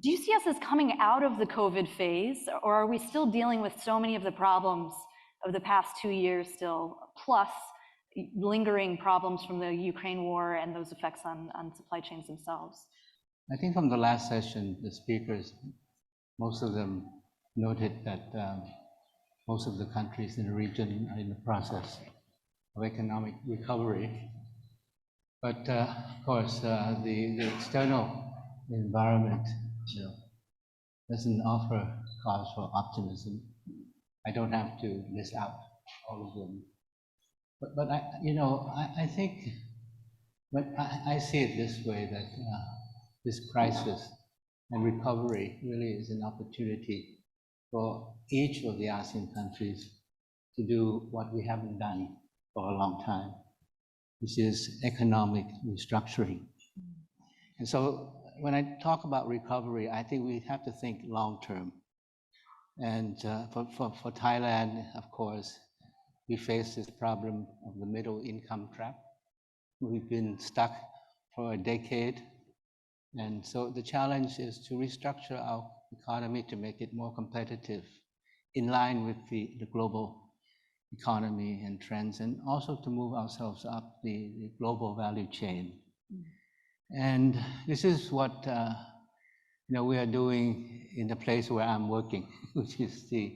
Do you see us as coming out of the COVID phase, or are we still dealing with so many of the problems of the past 2 years still, plus lingering problems from the Ukraine war and those effects on supply chains themselves? I think from the last session, the speakers, most of them noted that most of the countries in the region are in the process of economic recovery. But of course, the external environment doesn't offer cause for optimism. I don't have to list out all of them. But I think, but I see it this way, that this crisis and recovery really is an opportunity for each of the ASEAN countries to do what we haven't done for a long time, which is economic restructuring. And so when I talk about recovery, I think we have to think long term. And for Thailand, of course, we face this problem of the middle income trap. We've been stuck for a decade. And so the challenge is to restructure our economy to make it more competitive, in line with the global economy and trends, and also to move ourselves up the global value chain. And this is what we are doing in the place where I'm working, which is the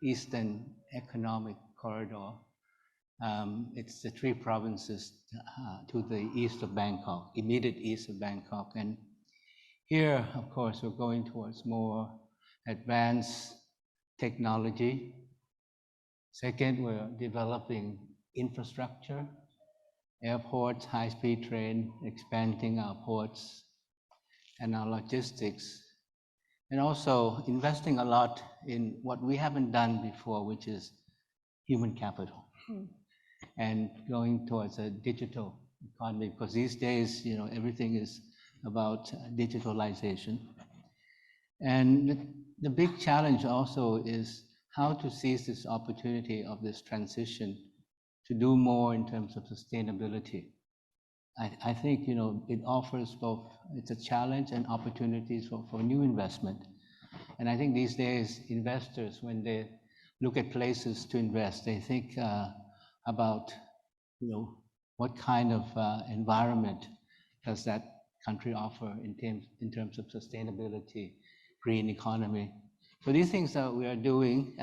Eastern Economic Corridor. It's the 3 provinces to the east of Bangkok, immediate east of Bangkok. And here, of course, we're going towards more advanced technology. Second, we're developing infrastructure, airports, high-speed train, expanding our ports and our logistics, and also investing a lot in what we haven't done before, which is human capital, and going towards a digital economy, because these days, everything is about digitalization. And the big challenge also is how to seize this opportunity of this transition to do more in terms of sustainability. I think, it offers both, it's a challenge and opportunities for new investment. And I think these days, investors, when they look at places to invest, they think about, what kind of environment does that country offer in terms of sustainability, green economy. So these things that we are doing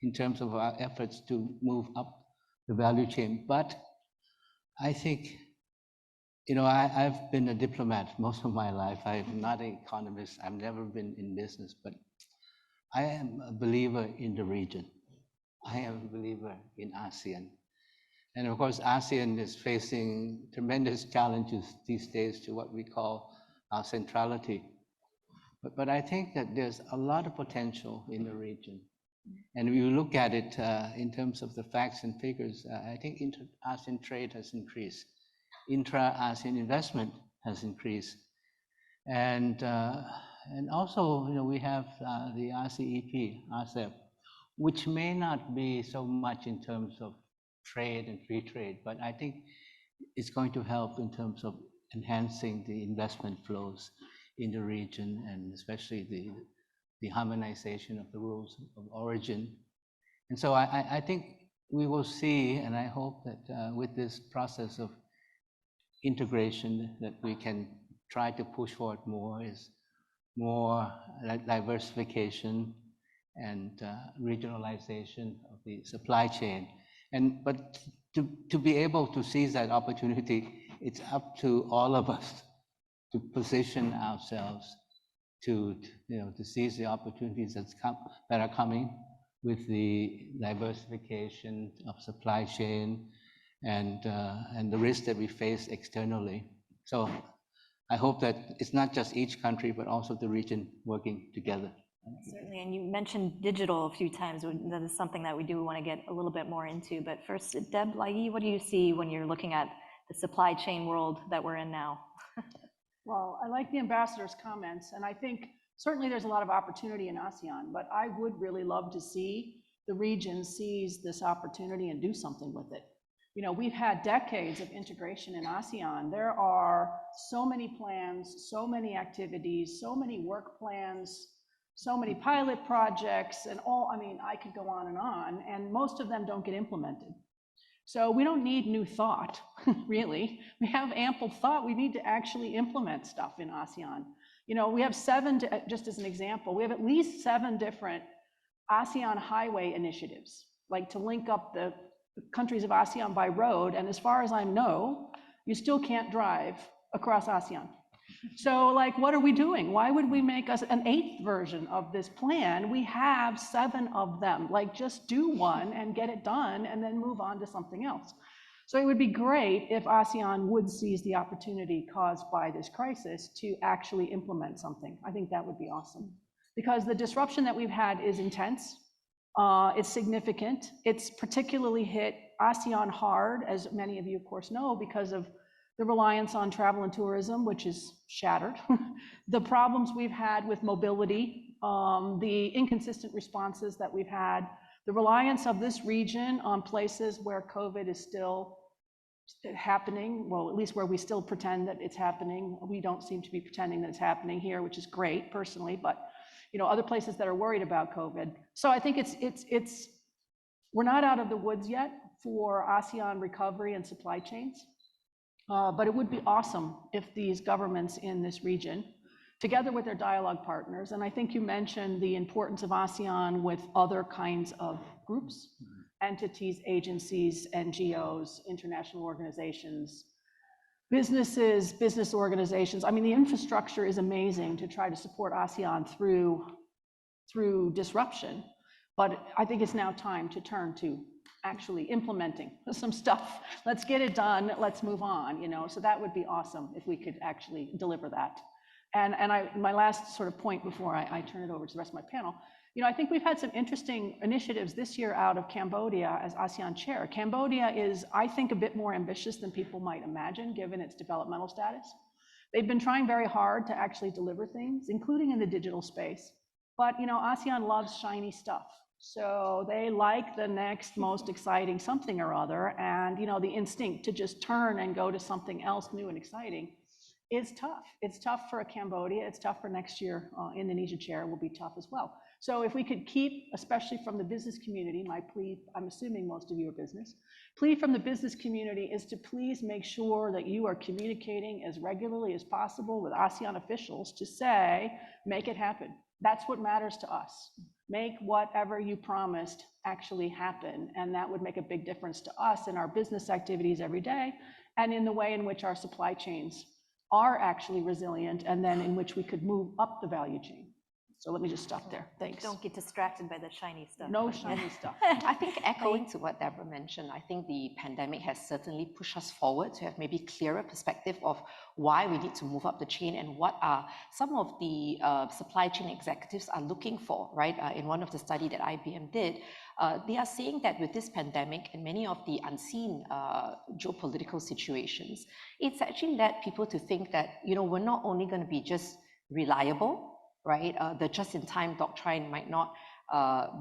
in terms of our efforts to move up the value chain. But I think, I've been a diplomat most of my life. I'm not an economist. I've never been in business, but I am a believer in the region. I am a believer in ASEAN. And of course, ASEAN is facing tremendous challenges these days to what we call our centrality. But I think that there's a lot of potential in the region. And if you look at it in terms of the facts and figures, I think inter-ASEAN trade has increased. Intra-ASEAN investment has increased. And also, we have the RCEP, which may not be so much in terms of trade and free trade, but I think it's going to help in terms of enhancing the investment flows in the region, and especially the harmonization of the rules of origin. And so I think we will see, and I hope that with this process of integration that we can try to push forward more diversification and regionalization of the supply chain. But to be able to seize that opportunity, it's up to all of us to position ourselves to seize the opportunities that are coming with the diversification of supply chain and the risks that we face externally. So I hope that it's not just each country, but also the region working together. Certainly, and you mentioned digital a few times. That is something that we do want to get a little bit more into. But first, Deb, Lai Yee, what do you see when you're looking at the supply chain world that we're in now? Well, I like the ambassador's comments, and I think certainly there's a lot of opportunity in ASEAN, but I would really love to see the region seize this opportunity and do something with it. You know, we've had decades of integration in ASEAN. There are so many plans, so many activities, so many work plans, so many pilot projects, and all, I mean, I could go on, and most of them don't get implemented. So we don't need new thought, really. We have ample thought. We need to actually implement stuff in ASEAN. You know, we have just as an example, we have at least 7 different ASEAN highway initiatives, like to link up the countries of ASEAN by road, and as far as I know, you still can't drive across ASEAN. So like, what are we doing? Why would we make us an 8th version of this plan? We have 7 of them. Like, just do one and get it done and then move on to something else. So it would be great if ASEAN would seize the opportunity caused by this crisis to actually implement something. I think that would be awesome, because the disruption that we've had is intense. It's significant. It's particularly hit ASEAN hard, as many of you, of course, know, because of the reliance on travel and tourism, which is shattered. The problems we've had with mobility, the inconsistent responses that we've had, the reliance of this region on places where COVID is still happening, well, at least where we still pretend that it's happening. We don't seem to be pretending that it's happening here, which is great personally, but you know, other places that are worried about COVID. So I think we're not out of the woods yet for ASEAN recovery and supply chains, but it would be awesome if these governments in this region, together with their dialogue partners, and I think you mentioned the importance of ASEAN with other kinds of groups, entities, agencies, NGOs, international organizations, businesses, business organizations. I mean, the infrastructure is amazing to try to support ASEAN through disruption, but I think it's now time to turn to actually implementing some stuff. Let's get it done, let's move on, you know, so that would be awesome if we could actually deliver that. And my last sort of point before I turn it over to the rest of my panel, you know, I think we've had some interesting initiatives this year out of Cambodia as ASEAN chair. Cambodia is, I think, a bit more ambitious than people might imagine, given its developmental status. They've been trying very hard to actually deliver things, including in the digital space. But, you know, ASEAN loves shiny stuff. So they like the next most exciting something or other. And, you know, the instinct to just turn and go to something else new and exciting is tough. It's tough for Cambodia. It's tough for next year. Indonesia chair will be tough as well. So if we could keep, especially from the business community, my plea, I'm assuming most of you are business, plea from the business community is to please make sure that you are communicating as regularly as possible with ASEAN officials to say, make it happen. That's what matters to us. Make whatever you promised actually happen. And that would make a big difference to us in our business activities every day, and in the way in which our supply chains are actually resilient, and then in which we could move up the value chain. So let me just stop there. Thanks. Don't get distracted by the shiny stuff. No shiny stuff. I think echoing to what Deborah mentioned, I think the pandemic has certainly pushed us forward to have maybe clearer perspective of why we need to move up the chain and what are some of the supply chain executives are looking for, right? In one of the study that IBM did, they are saying that with this pandemic and many of the unseen geopolitical situations, it's actually led people to think that, you know, we're not only going to be just reliable, right? The just-in-time doctrine might not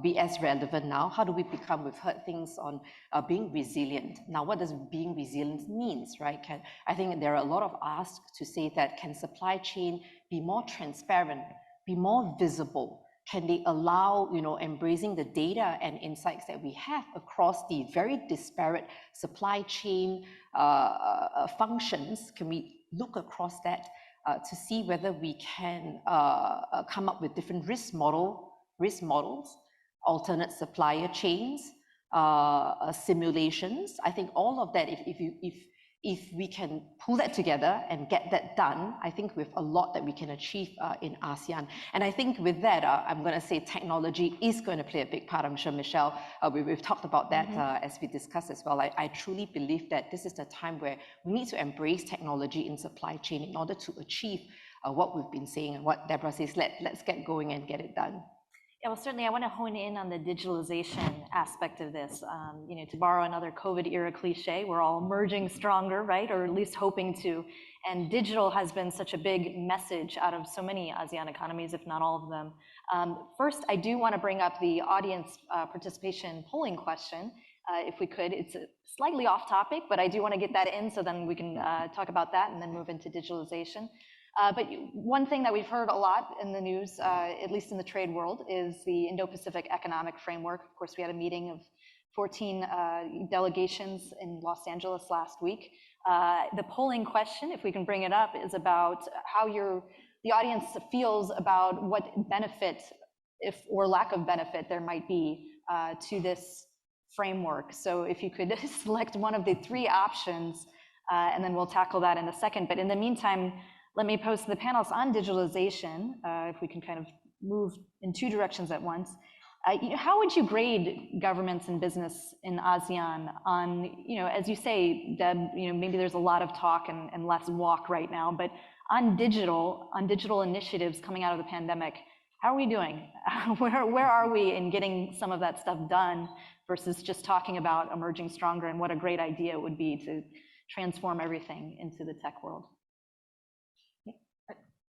be as relevant now. How do we become, we've heard things on being resilient. Now, what does being resilient means, right? I think there are a lot of asks to say that, can supply chain be more transparent, be more visible? Can they allow, you know, embracing the data and insights that we have across the very disparate supply chain functions? Can we look across that to see whether we can come up with different risk models, alternate supplier chains, simulations? I think all of that, if we can pull that together and get that done, I think we have a lot that we can achieve in ASEAN. And I think with that, I'm going to say technology is going to play a big part. I'm sure, Michelle, we've talked about that as we discussed as well. I truly believe that this is the time where we need to embrace technology in supply chain in order to achieve what we've been saying and what Deborah says, let's get going and get it done. Yeah, well, certainly I want to hone in on the digitalization aspect of this. You know, to borrow another COVID era cliche, we're all emerging stronger, right? Or at least hoping to. And digital has been such a big message out of so many ASEAN economies, if not all of them. First, I do want to bring up the audience participation polling question. if we could. It's slightly off topic, but I do want to get that in so then we can talk about that and then move into digitalization. But one thing that we've heard a lot in the news, at least in the trade world, is the Indo-Pacific Economic Framework. Of course, we had a meeting of 14 delegations in Los Angeles last week. The polling question, if we can bring it up, is about how the audience feels about what benefit, if or lack of benefit, there might be to this framework. So if you could select one of the three options, and then we'll tackle that in a second. But in the meantime, let me pose to the panelists on digitalization, if we can kind of move in two directions at once. How would you grade governments and business in ASEAN on, as you say, Deb, maybe there's a lot of talk and less walk right now, but on digital initiatives coming out of the pandemic, how are we doing? Where are we in getting some of that stuff done versus just talking about emerging stronger and what a great idea it would be to transform everything into the tech world?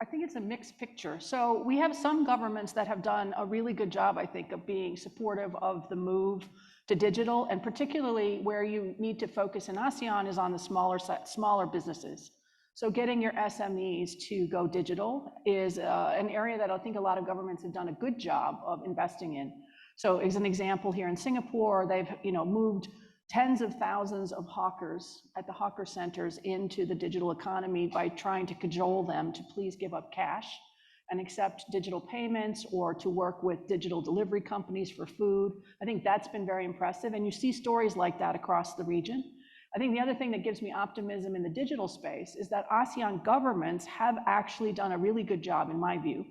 I think it's a mixed picture. So we have some governments that have done a really good job, I think, of being supportive of the move to digital, and particularly where you need to focus in ASEAN is on the smaller businesses. So getting your SMEs to go digital is an area that I think a lot of governments have done a good job of investing in. So as an example, here in Singapore, they've moved tens of thousands of hawkers at the hawker centers into the digital economy by trying to cajole them to please give up cash and accept digital payments or to work with digital delivery companies for food. I think that's been very impressive. And you see stories like that across the region. I think the other thing that gives me optimism in the digital space is that ASEAN governments have actually done a really good job, in my view,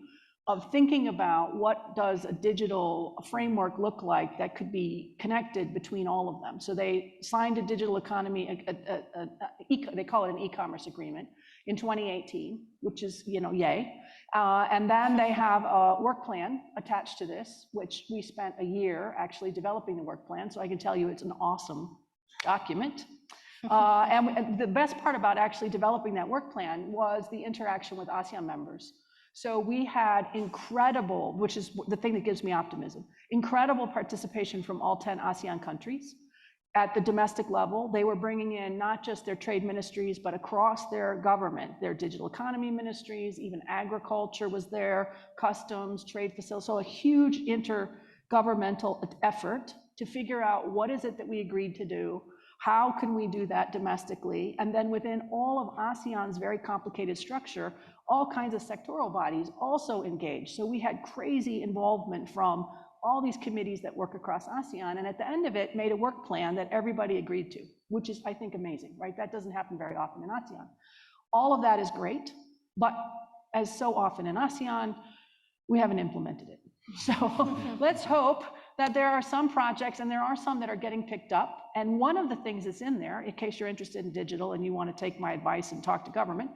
of thinking about what does a digital framework look like that could be connected between all of them. So they signed a digital economy, they call it an e-commerce agreement in 2018, which is, yay. And then they have a work plan attached to this, which we spent a year actually developing the work plan. So I can tell you it's an awesome document. And the best part about actually developing that work plan was the interaction with ASEAN members. So we had incredible, which is the thing that gives me optimism, incredible participation from all 10 ASEAN countries. At the domestic level, they were bringing in not just their trade ministries, but across their government, their digital economy ministries, even agriculture was there, customs, trade facilities. So a huge intergovernmental effort to figure out what is it that we agreed to do, how can we do that domestically, and then within all of ASEAN's very complicated structure, all kinds of sectoral bodies also engaged. So we had crazy involvement from all these committees that work across ASEAN, and at the end of it, made a work plan that everybody agreed to, which is, I think, amazing, right? That doesn't happen very often in ASEAN. All of that is great, but as so often in ASEAN, we haven't implemented it. So let's hope that there are some projects, and there are some that are getting picked up. And one of the things that's in there, in case you're interested in digital and you want to take my advice and talk to government,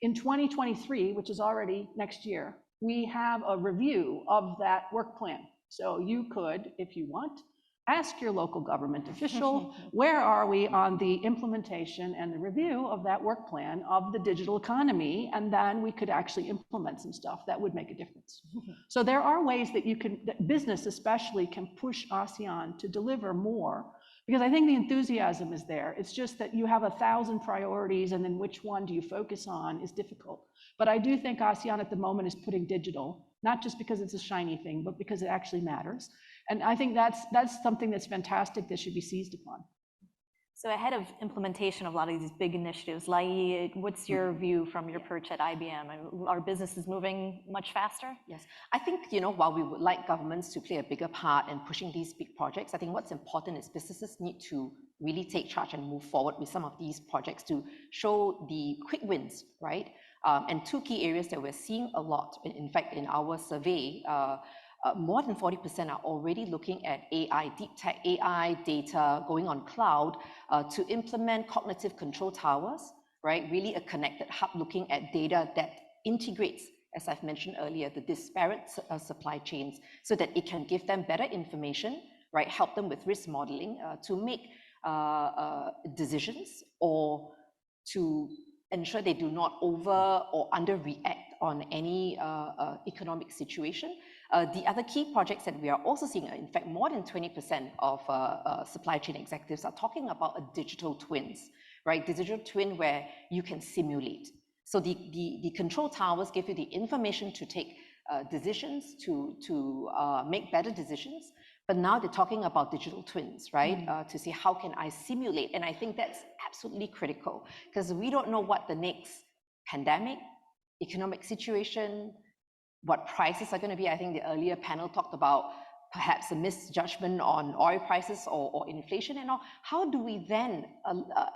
in 2023, which is already next year, we have a review of that work plan. So you could, if you want, ask your local government official, where are we on the implementation and the review of that work plan of the digital economy? And then we could actually implement some stuff that would make a difference. So there are ways that you can, that business especially can push ASEAN to deliver more, because I think the enthusiasm is there. It's just that you have 1,000 priorities, and then which one do you focus on is difficult. But I do think ASEAN at the moment is putting digital, not just because it's a shiny thing, but because it actually matters. And I think that's something that's fantastic that should be seized upon. So ahead of implementation of a lot of these big initiatives, Lai Yee, what's your view from your perch at IBM? Are businesses moving much faster? Yes, I think, while we would like governments to play a bigger part in pushing these big projects, I think what's important is businesses need to really take charge and move forward with some of these projects to show the quick wins, right? And two key areas that we're seeing a lot, in fact, in our survey, more than 40% are already looking at AI, deep tech AI data going on cloud to implement cognitive control towers, right? Really a connected hub looking at data that integrates, as I've mentioned earlier, the disparate supply chains so that it can give them better information, right? Help them with risk modeling to make decisions or to ensure they do not over or underreact on any economic situation. The other key projects that we are also seeing, in fact, more than 20% of supply chain executives are talking about a digital twins, right? Digital twin where you can simulate. So the control towers give you the information to take decisions, to make better decisions. But now they're talking about digital twins, right? To see how can I simulate? And I think that's absolutely critical because we don't know what the next pandemic, economic situation, what prices are going to be. I think the earlier panel talked about perhaps a misjudgment on oil prices or inflation and all. How do we then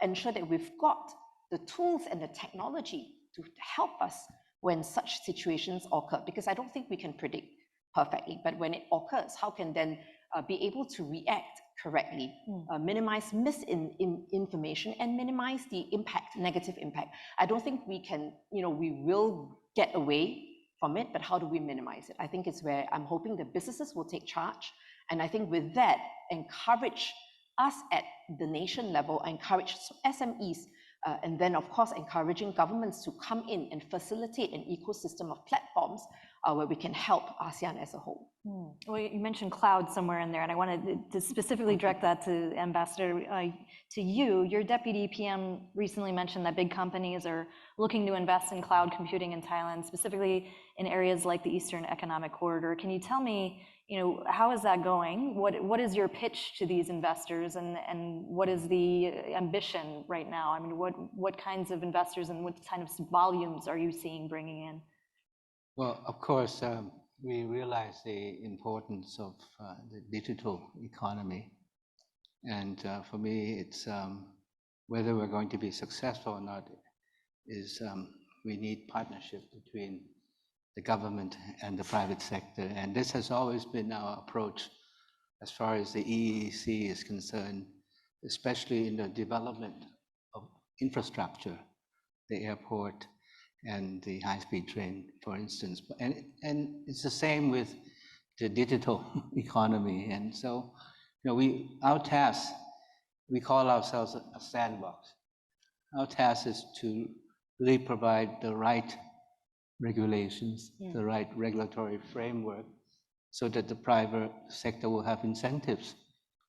ensure that we've got the tools and the technology to help us when such situations occur? Because I don't think we can predict perfectly, but when it occurs, how can then be able to react correctly, minimize misinformation and minimize the impact, negative impact. I don't think we can, we will get away from it, but how do we minimize it? I think it's where I'm hoping the businesses will take charge. And I think with that, encourage us at the nation level, encourage SMEs, and then of course, encouraging governments to come in and facilitate an ecosystem of platforms where we can help ASEAN as a whole. Well, you mentioned cloud somewhere in there, and I wanted to specifically direct that to Ambassador, to you. Your deputy PM recently mentioned that big companies are looking to invest in cloud computing in Thailand, specifically in areas like the Eastern Economic Corridor. Can you tell me, how is that going? What is your pitch to these investors, and what is the ambition right now? I mean, what kinds of investors and what kind of volumes are you seeing bringing in? Well, of course, we realize the importance of the digital economy. And for me, it's whether we're going to be successful or not is we need partnership between the government and the private sector. And this has always been our approach as far as the EEC is concerned, especially in the development of infrastructure, the airport, and the high-speed train, for instance. And it's the same with the digital economy. And so, our task, we call ourselves a sandbox. Our task is to really provide the right regulations, the right regulatory framework, so that the private sector will have incentives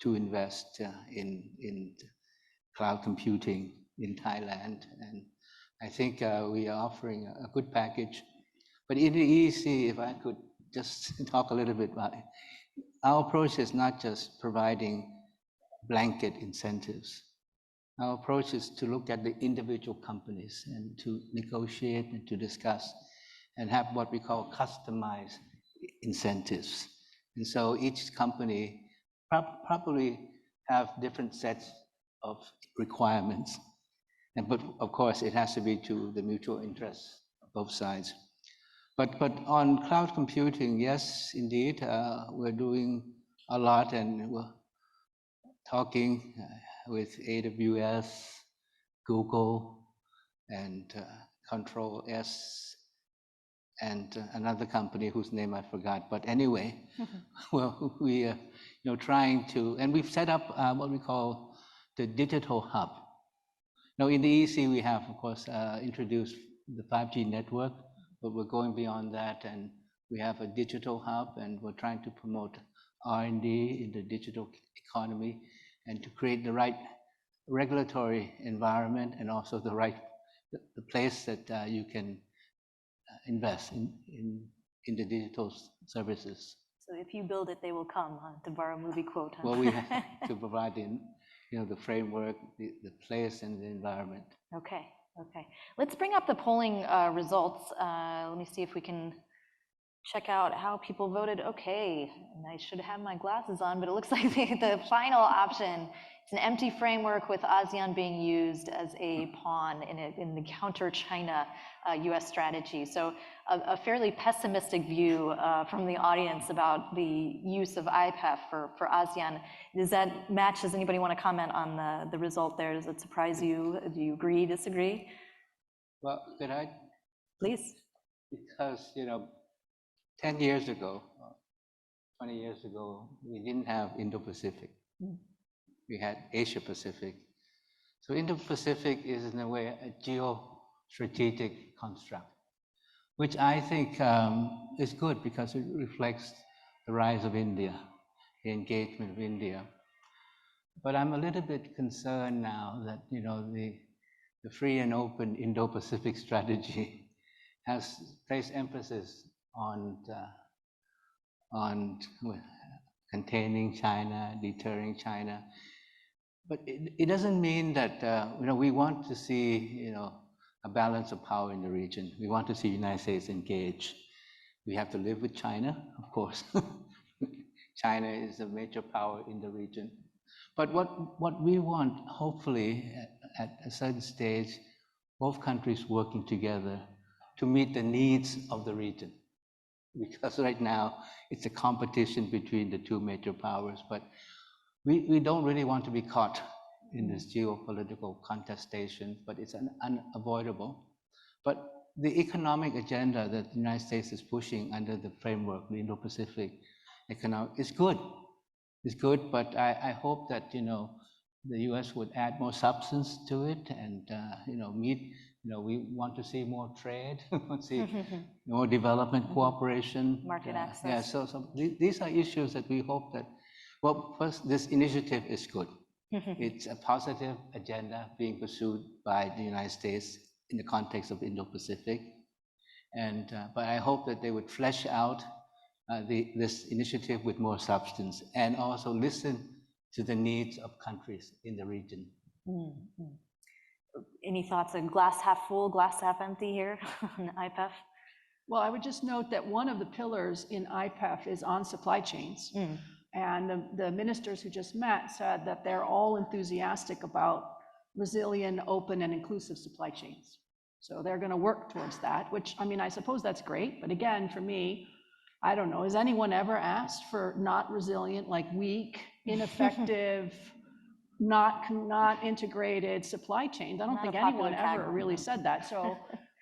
to invest in cloud computing in Thailand. And I think we are offering a good package. But in the EEC, if I could just talk a little bit about it, our approach is not just providing blanket incentives. Our approach is to look at the individual companies and to negotiate and to discuss and have what we call customized incentives. And so each company probably have different sets of requirements. But of course, it has to be to the mutual interests of both sides. But on cloud computing, yes, indeed, we're doing a lot, and we're talking with AWS, Google, and Control S, and another company whose name I forgot. But anyway, well, we are trying to, and we've set up what we call the digital hub. Now, in the EEC, we have, of course, introduced the 5G network, but we're going beyond that, and we have a digital hub, and we're trying to promote R&D in the digital economy and to create the right regulatory environment and also the place that you can invest in the digital services. So if you build it, they will come, to borrow a movie quote. Well, we have to provide the framework, the place, and the environment. Okay. Let's bring up the polling results. Let me see if we can check out how people voted. Okay, and I should have my glasses on, but it looks like the final option, it's an empty framework with ASEAN being used as a pawn in the counter-China US strategy. So a fairly pessimistic view from the audience about the use of IPEF for ASEAN. Does that match? Does anybody want to comment on the result there? Does it surprise you? Do you agree, disagree? Well, could I? Please. Because, 10 years ago, 20 years ago, we didn't have Indo-Pacific. We had Asia-Pacific. So Indo-Pacific is, in a way, a geostrategic construct. which I think is good because it reflects the rise of India, the engagement of India. But I'm a little bit concerned now that, you know, the free and open Indo-Pacific strategy has placed emphasis on containing China, deterring China. But it doesn't mean that, you know, we want to see, you know, a balance of power in the region. We want to see the United States engage. We have to live with China, of course. China is a major power in the region. But what we want, hopefully, at a certain stage, both countries working together to meet the needs of the region. Because right now, it's a competition between the two major powers, but we don't really want to be caught in this geopolitical contestation, but it's unavoidable. But the economic agenda that the United States is pushing under the framework, the Indo-Pacific economic, is good. It's good, but I hope that, you know, the US would add more substance to it and, you know, we want to see more trade, we want to see more development cooperation. Market access. Yeah, so these are issues that we hope that, well, first, this initiative is good. It's a positive agenda being pursued by the United States in the context of Indo-Pacific. And, but I hope that they would flesh out this initiative with more substance and also listen to the needs of countries in the region. Any thoughts on glass half full, glass half empty here on IPEF? Well, I would just note that one of the pillars in IPEF is on supply chains. And the ministers who just met said that they're all enthusiastic about resilient, open, and inclusive supply chains. So they're going to work towards that, which, I mean, I suppose that's great. But again, for me, I don't know, has anyone ever asked for not resilient, like weak, ineffective, not integrated supply chains? I don't think anyone ever really said that. So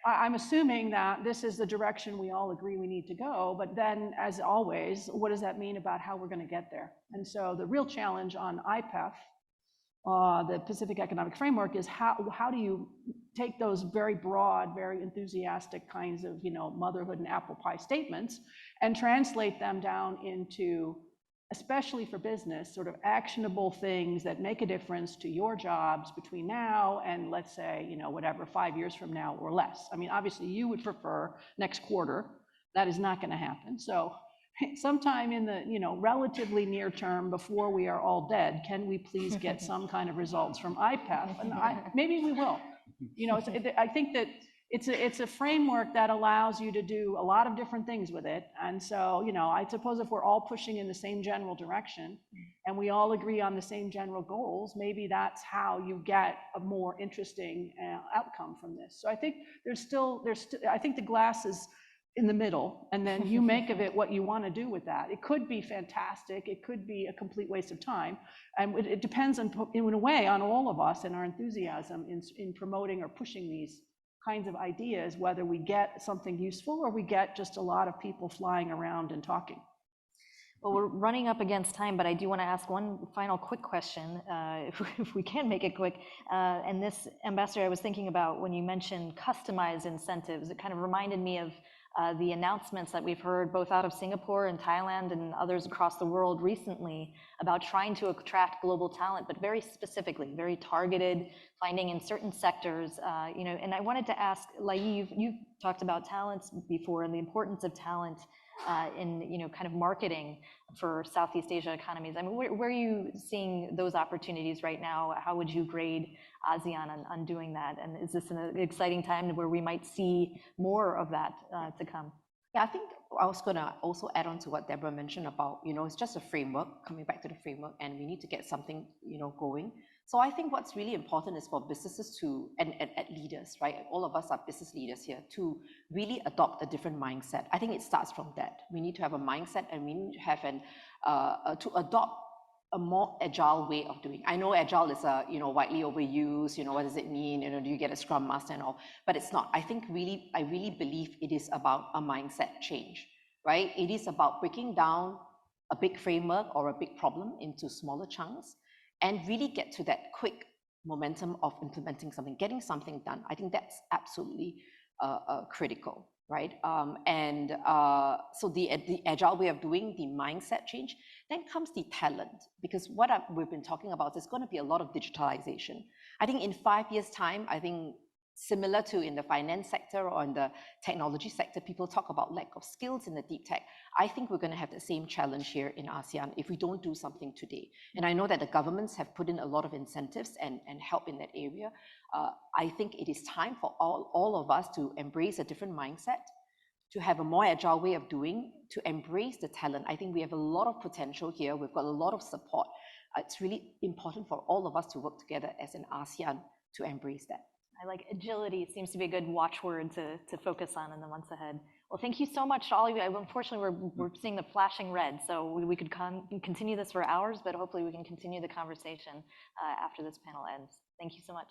I'm assuming that this is the direction we all agree we need to go, but then, as always, what does that mean about how we're going to get there? And so the real challenge on IPEF, the Pacific Economic Framework, is how do you take those very broad, very enthusiastic kinds of, you know, motherhood and apple pie statements and translate them down into, especially for business, sort of actionable things that make a difference to your jobs between now and, let's say, you know, whatever, 5 years from now or less. I mean, obviously you would prefer next quarter. That is not going to happen. So sometime in the, you know, relatively near term, before we are all dead, can we please get some kind of results from IPEF? And maybe we will. You know, I think that it's a framework that allows you to do a lot of different things with it. And so, you know, I suppose if we're all pushing in the same general direction and we all agree on the same general goals, maybe that's how you get a more interesting outcome from this. So I think I think the glass is in the middle, and then you make of it what you want to do with that. It could be fantastic. It could be a complete waste of time. And it depends in a way on all of us and our enthusiasm in promoting or pushing these kinds of ideas, whether we get something useful or we get just a lot of people flying around and talking. Well, we're running up against time, but I do want to ask one final quick question, if we can make it quick. And this, Ambassador, I was thinking about when you mentioned customized incentives. It kind of reminded me of the announcements that we've heard both out of Singapore and Thailand and others across the world recently about trying to attract global talent, but very specifically, very targeted, finding in certain sectors. You know, and I wanted to ask, Lai Yee, you've talked about talents before and the importance of talent in, you know, kind of marketing for Southeast Asia economies. I mean, where are you seeing those opportunities right now? How would you grade ASEAN on doing that? And is this an exciting time where we might see more of that to come? Yeah, I think I was going to also add on to what Deborah mentioned about, you know, it's just a framework, coming back to the framework, and we need to get something, you know, going. So I think what's really important is for businesses to, and leaders, right? All of us are business leaders here, to really adopt a different mindset. I think it starts from that. We need to have a mindset, and we need to have to adopt a more agile way of doing. I know agile is you know, widely overused. You know, what does it mean? You know, do you get a scrum master and all? But it's not. I really believe it is about a mindset change, right? It is about breaking down a big framework or a big problem into smaller chunks and really get to that quick momentum of implementing something, getting something done. I think that's absolutely critical. right? So the agile way of doing, the mindset change, then comes the talent, because what we've been talking about is going to be a lot of digitalization. I think in 5 years' time, I think similar to in the finance sector or in the technology sector, people talk about lack of skills in the deep tech. I think we're going to have the same challenge here in ASEAN if we don't do something today. And I know that the governments have put in a lot of incentives and help in that area. I think it is time for all of us to embrace a different mindset, to have a more agile way of doing, to embrace the talent. I think we have a lot of potential here. We've got a lot of support. It's really important for all of us to work together as an ASEAN to embrace that. I like agility. Seems to be a good watchword to focus on in the months ahead. Well, thank you so much to all of you. Unfortunately, we're seeing the flashing red, so we could continue this for hours, but hopefully we can continue the conversation after this panel ends. Thank you so much.